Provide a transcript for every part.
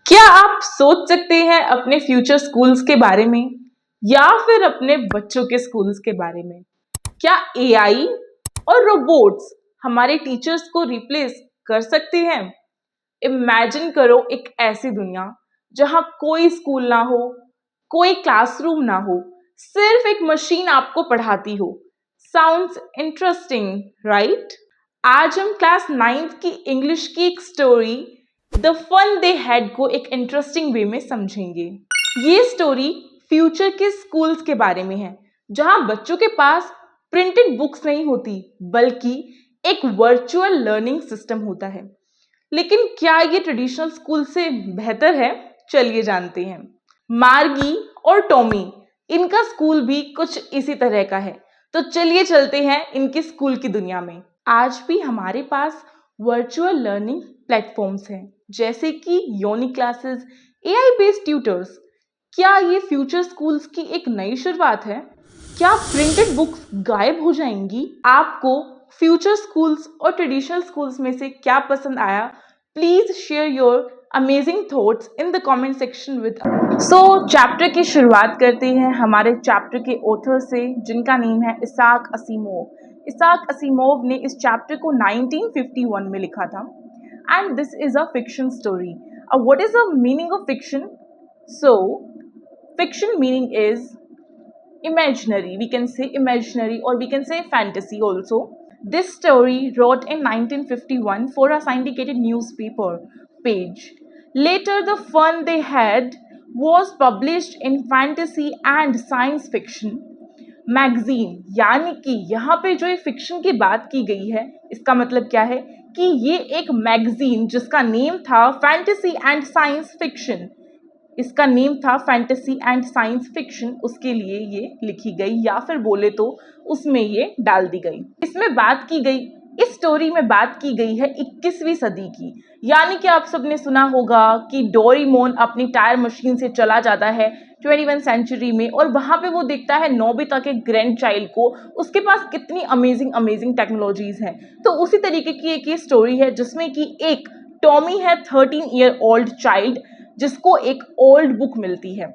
क्या आप सोच सकते हैं अपने फ्यूचर स्कूल्स के बारे में या फिर अपने बच्चों के स्कूल्स के बारे में? क्या एआई और रोबोट्स हमारे टीचर्स को रिप्लेस कर सकते हैं? इमेजिन करो एक ऐसी दुनिया जहां कोई स्कूल ना हो, कोई क्लासरूम ना हो, सिर्फ एक मशीन आपको पढ़ाती हो। Sounds interesting, right? आज हम क्लास 9th की इंग्लिश की एक story the fun they had को एक इंटरेस्टिंग वे में समझेंगे। ये स्टोरी फ्यूचर के स्कूल्स के बारे में है, जहां बच्चों के पास प्रिंटेड बुक्स नहीं होती, बल्कि एक वर्चुअल लर्निंग सिस्टम होता है। लेकिन क्या ये ट्रेडिशनल स्कूल से बेहतर है? चलिए जानते हैं। मार्गी और टॉमी, इनका स्कूल भी कुछ इसी तरह का है। तो चलिए चलते हैं इनके स्कूल की दुनिया में। आज भी हमारे पास वर्चुअल लर्निंग प्लेटफॉर्म्स हैं, जैसे कि योनी क्लासेस, एआई बेस्ड ट्यूटर्स। क्या ये फ्यूचर स्कूल्स की एक नई शुरुआत है? क्या प्रिंटेड बुक्स गायब हो जाएंगी? आपको फ्यूचर स्कूल्स और ट्रेडिशनल स्कूल्स में से क्या पसंद आया? Please share your amazing thoughts in the comment section with so chapter की शुरुआत करते हैं हमारे चैप्टर के ऑथर से, जिनका नेम है इसाक असीमोव। इसाक असीमोव ने इस चैप्टर को 1951 में लिखा था and this is a fiction story. What is the meaning of fiction? So fiction meaning is imaginary, we can say imaginary, or we can say fantasy also. This story wrote in 1951 for a syndicated newspaper page. Later the fun they had was published in fantasy and science fiction magazine. यानी कि यहाँ पे जो ये fiction की बात की गई है, इसका मतलब क्या है कि ये एक मैगजीन जिसका नेम था फैंटेसी एंड साइंस फिक्शन, इसका नेम था फैंटेसी एंड साइंस फिक्शन, उसके लिए ये लिखी गई, या फिर बोले तो उसमें ये डाल दी गई। इसमें बात की गई, इस स्टोरी में बात की गई है 21वीं सदी की। यानी कि आप सबने सुना होगा कि डोरेमोन अपनी टायर मशीन से चला जाता है 21 सेंचुरी में, और वहां पे वो देखता है नोबिता के ग्रैंड चाइल्ड को, उसके पास कितनी अमेजिंग अमेजिंग टेक्नोलॉजीज हैं। तो उसी तरीके की एक ये स्टोरी है जिसमें कि एक टॉमी है 13 ईयर ओल्ड चाइल्ड, जिसको एक ओल्ड बुक मिलती है।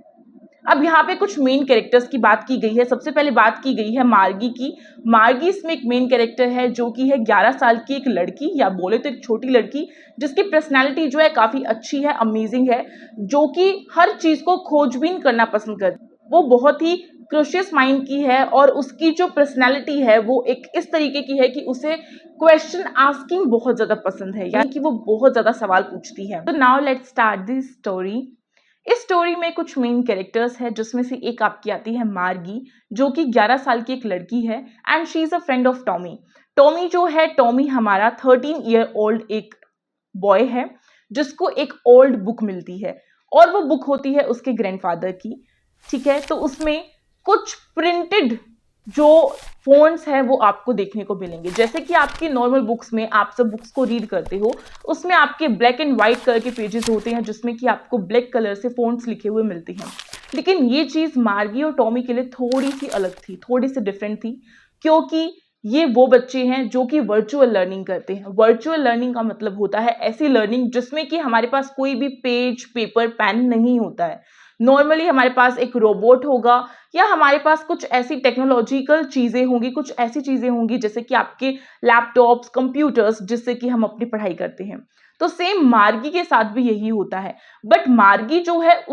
अब यहाँ पे कुछ मेन कैरेक्टर्स की बात की गई है। सबसे पहले बात की गई है मार्गी की। मार्गी इसमें एक मेन कैरेक्टर है, जो कि है 11 साल की एक लड़की, या बोले तो एक छोटी लड़की, जिसकी पर्सनैलिटी जो है काफ़ी अच्छी है, अमेजिंग है, जो कि हर चीज़ को खोजबीन करना पसंद करती है। वो बहुत ही क्रोशियस माइंड की है, और उसकी जो पर्सनैलिटी है वो एक इस तरीके की है कि उसे क्वेश्चन आस्किंग बहुत ज़्यादा पसंद है, यानी कि वो बहुत ज़्यादा सवाल पूछती है। तो now let's start this story. इस स्टोरी में कुछ मेन कैरेक्टर्स है, जिसमें से एक आपकी आती है मार्गी, जो कि 11 साल की एक लड़की है, and she is a friend of Tommy. Tommy जो है, टॉमी हमारा 13 ईयर ओल्ड एक बॉय है, जिसको एक ओल्ड बुक मिलती है, और वो बुक होती है उसके ग्रैंडफादर की। ठीक है, तो उसमें कुछ प्रिंटेड जो फोन्स है वो आपको देखने को मिलेंगे। जैसे कि आपकी नॉर्मल बुक्स में आप सब बुक्स को रीड करते हो, उसमें आपके ब्लैक एंड व्हाइट कलर के पेजेस होते हैं, जिसमें कि आपको ब्लैक कलर से फोन्स लिखे हुए मिलते हैं। लेकिन ये चीज़ मार्गी और टॉमी के लिए थोड़ी सी अलग थी, थोड़ी सी डिफरेंट थी, क्योंकि ये वो बच्चे हैं जो कि वर्चुअल लर्निंग करते हैं। वर्चुअल लर्निंग का मतलब होता है ऐसी लर्निंग जिसमें कि हमारे पास कोई भी पेज, पेपर, पेन नहीं होता है। नॉर्मली हमारे पास एक रोबोट होगा, या हमारे पास कुछ ऐसी टेक्नोलॉजिकल चीज़ें होंगी, कुछ ऐसी चीज़ें होंगी जैसे कि आपके लैपटॉप्स, कंप्यूटर्स, जिससे कि हम अपनी पढ़ाई करते हैं। तो सेम मार्गी के साथ भी यही होता है। बट मार्गी जो है,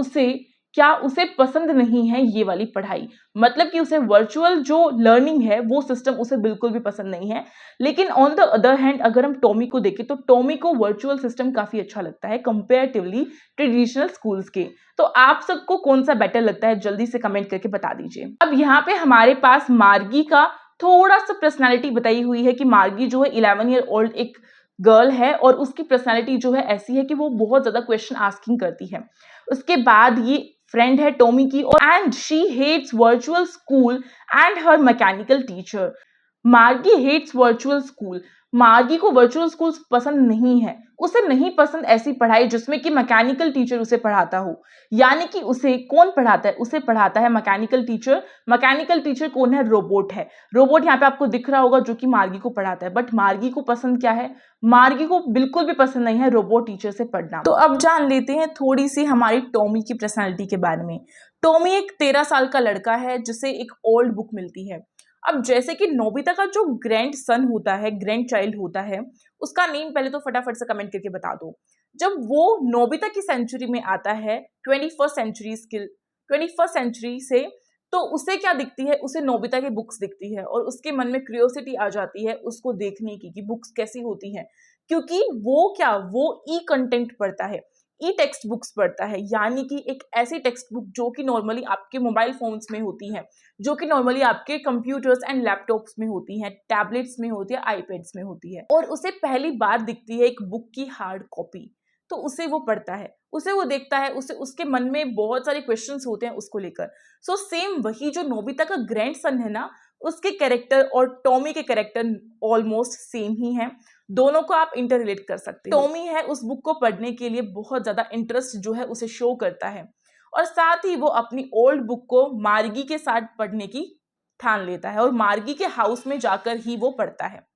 उसे पसंद नहीं है ये वाली पढ़ाई, मतलब कि उसे वर्चुअल जो लर्निंग है वो सिस्टम उसे बिल्कुल भी पसंद नहीं है। लेकिन ऑन द अदर हैंड अगर हम टॉमी को देखें, तो टॉमी को वर्चुअल सिस्टम काफ़ी अच्छा लगता है कंपेरेटिवली ट्रेडिशनल स्कूल्स के। तो आप सबको कौन सा बेटर लगता है, जल्दी से कमेंट करके बता दीजिए। अब यहाँ पे हमारे पास मार्गी का थोड़ा सा पर्सनैलिटी बताई हुई है कि मार्गी जो है 11 ईयर ओल्ड एक गर्ल है, और उसकी पर्सनैलिटी जो है ऐसी है कि वो बहुत ज़्यादा क्वेश्चन आस्किंग करती है। उसके बाद ये फ्रेंड है टॉमी की, और and she hates virtual school and her mechanical teacher. Margie hates virtual school, Margie को वर्चुअल स्कूल्स पसंद नहीं है, उसे नहीं पसंद ऐसी पढ़ाई जिसमें कि मैकेनिकल टीचर उसे पढ़ाता हो। यानी कि उसे कौन पढ़ाता है? उसे पढ़ाता है मैकेनिकल टीचर। मैकेनिकल टीचर कौन है? रोबोट है। रोबोट यहाँ पे आपको दिख रहा होगा जो कि मार्गी को पढ़ाता है। बट मार्गी को पसंद क्या है? मार्गी को बिल्कुल भी पसंद नहीं है रोबोट टीचर से पढ़ना। तो अब जान लेते हैं थोड़ी सी हमारी टॉमी की पर्सनैलिटी के बारे में। टॉमी एक 13 साल का लड़का है जिसे एक ओल्ड बुक मिलती है। अब जैसे कि नोबिता का जो ग्रैंड सन होता है, ग्रैंड चाइल्ड होता है, उसका नेम पहले तो फटाफट से कमेंट करके बता दो। जब वो नोबिता की सेंचुरी में आता है, 21st सेंचुरी से, तो उसे क्या दिखती है? उसे नोबिता की बुक्स दिखती है और उसके मन में क्यूरियोसिटी आ जाती है उसको देखने की कि बुक्स कैसी होती हैं, क्योंकि वो ई कंटेंट पढ़ता है, ई टेक्स्ट बुक्स पढ़ता है। यानी कि एक ऐसी टेक्स्ट बुक जो कि नॉर्मली आपके मोबाइल फोन्स में होती है, जो कि नॉर्मली आपके कंप्यूटर्स एंड लैपटॉप्स में होती हैं, टैबलेट्स में होती है, आईपैड्स में होती है, और उसे पहली बार दिखती है एक बुक की हार्ड कॉपी। तो उसे वो पढ़ता है, उसे वो देखता है, उसे उसके मन में बहुत सारे क्वेश्चंस होते हैं उसको लेकर। सो सेम वही जो नोबिता का ग्रैंड सन है ना, उसके कैरेक्टर और टॉमी के कैरेक्टर ऑलमोस्ट सेम ही हैं। दोनों को आप इंटर रिलेट कर सकते हो। टॉमी है उस बुक को पढ़ने के लिए बहुत ज्यादा इंटरेस्ट जो है उसे शो करता है, और साथ ही वो अपनी ओल्ड बुक को मार्गी के साथ पढ़ने की ठान लेता है और मार्गी के हाउस में जाकर ही वो पढ़ता है।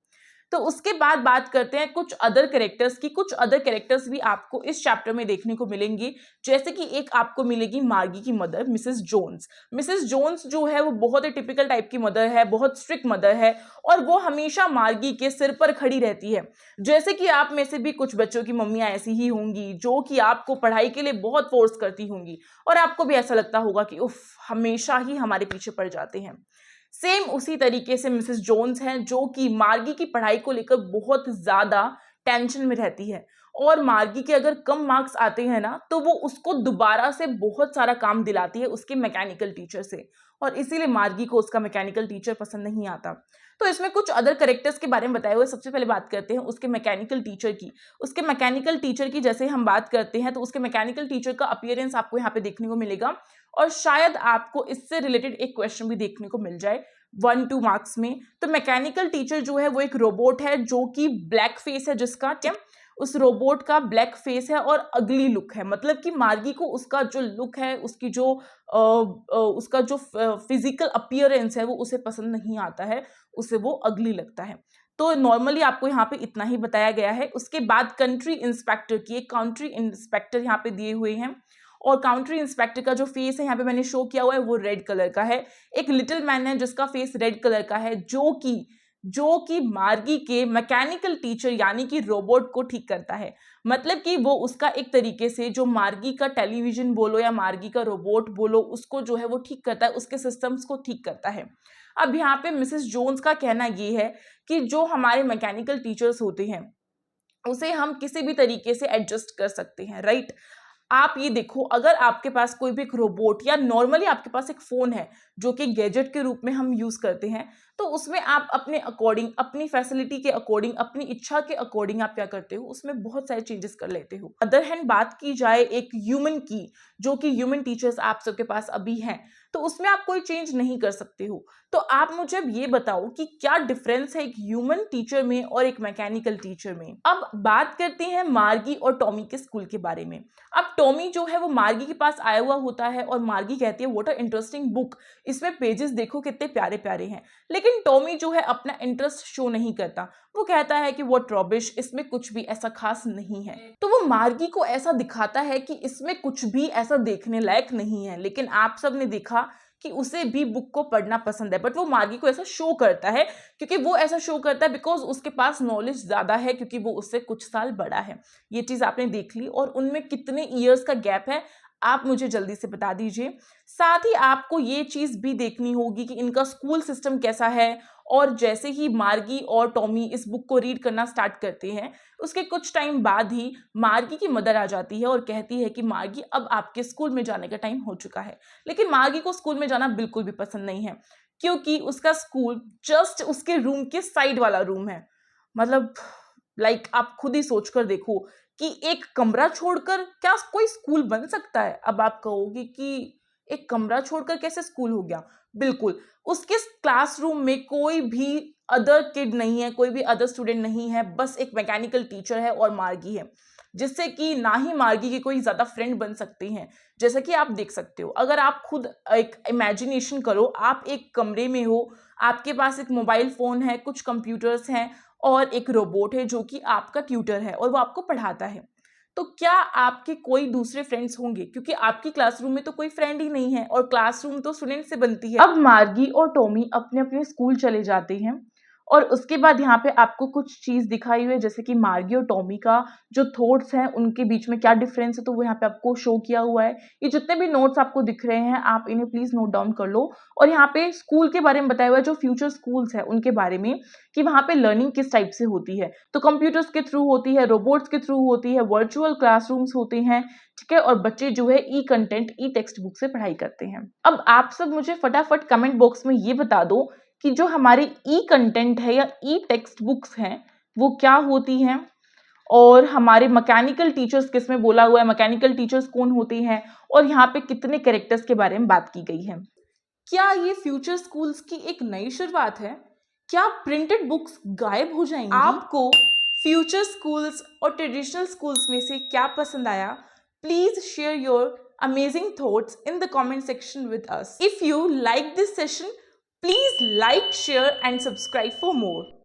तो उसके बाद बात करते हैं कुछ अदर कैरेक्टर्स की। कुछ अदर कैरेक्टर्स भी आपको इस चैप्टर में देखने को मिलेंगी, जैसे कि एक आपको मिलेगी मार्गी की mother, Mrs Jones. Mrs Jones जो है वो बहुत ही टिपिकल टाइप की मदर है, बहुत स्ट्रिक्ट मदर है, और वो हमेशा मार्गी के सिर पर खड़ी रहती है। जैसे कि आप में से भी कुछ बच्चों की मम्मियां ऐसी ही होंगी जो कि आपको पढ़ाई के लिए बहुत फोर्स करती होंगी, और आपको भी ऐसा लगता होगा कि उफ, हमेशा ही हमारे पीछे पड़ जाते हैं। सेम उसी तरीके से मिसेस जोन्स हैं जो कि मार्गी की पढ़ाई को लेकर बहुत ज्यादा टेंशन में रहती है, और मार्गी के अगर कम मार्क्स आते हैं ना तो वो उसको दोबारा से बहुत सारा काम दिलाती है उसके मैकेनिकल टीचर से, और इसीलिए मार्गी को उसका मैकेनिकल टीचर पसंद नहीं आता। तो इसमें कुछ अदर कैरेक्टर्स के बारे में बताए हुए। सबसे पहले बात करते हैं उसके मैकेनिकल टीचर की। उसके मैकेनिकल टीचर की जैसे हम बात करते हैं तो उसके मैकेनिकल टीचर का अपीयरेंस आपको यहाँ पे देखने को मिलेगा, और शायद आपको इससे रिलेटेड एक क्वेश्चन भी देखने को मिल जाए 1-2 मार्क्स में। तो मैकेनिकल टीचर जो है वो एक रोबोट है जो कि ब्लैक फेस है, जिसका क्या, उस रोबोट का ब्लैक फेस है और अगली लुक है। मतलब कि मार्गी को उसका जो लुक है, उसकी जो उसका जो फिजिकल अपीयरेंस है वो उसे पसंद नहीं आता है, उसे वो अगली लगता है। तो नॉर्मली आपको यहाँ पे इतना ही बताया गया है। उसके बाद कंट्री इंस्पेक्टर की, एक काउंट्री इंस्पेक्टर यहाँ पे दिए हुए हैं, और काउंट्री इंस्पेक्टर का जो फेस है यहाँ पे मैंने शो किया हुआ है वो रेड कलर का है। एक लिटिल मैन है जिसका फेस रेड कलर का है, जो कि मार्गी के मैकेनिकल टीचर यानी कि रोबोट को ठीक करता है। मतलब कि वो उसका एक तरीके से जो मार्गी का टेलीविजन बोलो या मार्गी का रोबोट बोलो, उसको जो है वो ठीक करता है, उसके सिस्टम्स को ठीक करता है। अब यहाँ पे मिसेस जोन्स का कहना ये है कि जो हमारे मैकेनिकल टीचर्स होते हैं उसे हम किसी भी तरीके से एडजस्ट कर सकते हैं, राइट। आप ये देखो, अगर आपके पास कोई भी एक रोबोट या नॉर्मली आपके पास एक फोन है जो कि गैजेट के रूप में हम यूज करते हैं, तो उसमें आप अपने अकॉर्डिंग, अपनी फैसिलिटी के अकॉर्डिंग, अपनी इच्छा के अकॉर्डिंग आप क्या करते हो, उसमें बहुत सारे चेंजेस कर लेते हो। अदर हैंड बात की जाए एक ह्यूमन की, जो कि ह्यूमन टीचर्स आप सबके पास अभी हैं, तो उसमें आप कोई चेंज नहीं कर सकते हो। तो आप मुझे अब ये बताओ कि क्या डिफरेंस है एक ह्यूमन टीचर में और एक मैकेनिकल टीचर में। अब बात करते हैं मार्गी और टॉमी के स्कूल के बारे में। अब टॉमी जो है वो मार्गी के पास आया हुआ होता है और मार्गी कहती है व्हाट अ इंटरेस्टिंग बुक, इसमें पेजेस देखो कितने प्यारे प्यारे हैं। लेकिन टॉमी जो है अपना इंटरेस्ट शो नहीं करता, वो कहता है कि व्हाट रॉबिश, इसमें कुछ भी ऐसा खास नहीं है। तो वो मार्गी को ऐसा दिखाता है कि इसमें कुछ भी ऐसा देखने लायक नहीं है, लेकिन आप सब ने देखा कि उसे भी बुक को पढ़ना पसंद है, बट वो मार्गी को ऐसा शो करता है, क्योंकि वो ऐसा शो करता है बिकॉज उसके पास नॉलेज ज्यादा है, क्योंकि वो उससे कुछ साल बड़ा है। ये चीज आपने देख ली, और उनमें कितने ईयर्स का गैप है आप मुझे जल्दी से बता दीजिए। साथ ही आपको ये चीज भी देखनी होगी कि इनका स्कूल सिस्टम कैसा है, और जैसे ही मार्गी और टॉमी इस बुक को रीड करना स्टार्ट करते हैं, उसके कुछ टाइम बाद ही मार्गी की मदर आ जाती है और कहती है कि मार्गी अब आपके स्कूल में जाने का टाइम हो चुका है। लेकिन मार्गी को स्कूल में जाना बिल्कुल भी पसंद नहीं है, क्योंकि उसका स्कूल जस्ट उसके रूम के साइड वाला रूम है। मतलब लाइक आप खुद ही सोचकर देखो कि एक कमरा छोड़कर क्या कोई स्कूल बन सकता है। अब आप कहोगे कि एक कमरा छोड़कर कैसे स्कूल हो गया, बिल्कुल, उसके क्लासरूम में कोई भी अदर किड नहीं है, कोई भी अदर स्टूडेंट नहीं है, बस एक मैकेनिकल टीचर है और मार्गी है, जिससे कि ना ही मार्गी की कोई ज़्यादा फ्रेंड बन सकती हैं। जैसा कि आप देख सकते हो, अगर आप खुद एक इमेजिनेशन करो, आप एक कमरे में हो, आपके पास एक मोबाइल फ़ोन है, कुछ कंप्यूटर्स हैं और एक रोबोट है जो कि आपका ट्यूटर है और वो आपको पढ़ाता है। तो क्या आपके कोई दूसरे फ्रेंड्स होंगे? क्योंकि आपकी क्लासरूम में तो कोई फ्रेंड ही नहीं है और क्लासरूम तो स्टूडेंट से बनती है। अब मार्गी और टॉमी अपने-अपने स्कूल चले जाते हैं और उसके बाद यहाँ पे आपको कुछ चीज़ दिखाई हुई है, जैसे कि मार्गी और टॉमी का जो थॉट्स हैं, उनके बीच में क्या डिफरेंस है, तो वो यहाँ पे आपको शो किया हुआ है। ये जितने भी नोट्स आपको दिख रहे हैं, आप इन्हें प्लीज़ नोट डाउन कर लो और यहाँ पे स्कूल के बारे में बताया हुआ है, जो फ्यूचर स्कूल्स हैं, उनके बारे में कि वहाँ पे लर्निंग किस टाइप से होती है। तो कंप्यूटर्स के थ्रू होती है, रोबोट्स के थ्रू होती है, वर्चुअल क्लासरूम्स होते हैं, ठीक है? और बच्चे जो है ई कंटेंट, ई टेक्स्ट बुक से पढ़ाई करते हैं। अब आप सब मुझे फटाफट कमेंट बॉक्स में ये बता दो कि जो हमारे ई कंटेंट है या ई टेक्स्ट बुक्स हैं, वो क्या होती हैं? और हमारे मैकेनिकल टीचर्स किसमें बोला हुआ है, मैकेनिकल टीचर्स कौन होते हैं और यहाँ पे कितने कैरेक्टर्स के बारे में बात की गई है। क्या ये फ्यूचर स्कूल्स की एक नई शुरुआत है? क्या प्रिंटेड बुक्स गायब हो जाएंगी? आपको फ्यूचर स्कूल्स और ट्रेडिशनल स्कूल्स में से क्या पसंद आया? Please share your amazing thoughts in the comment section with us. If you like this session, please like, share and subscribe for more.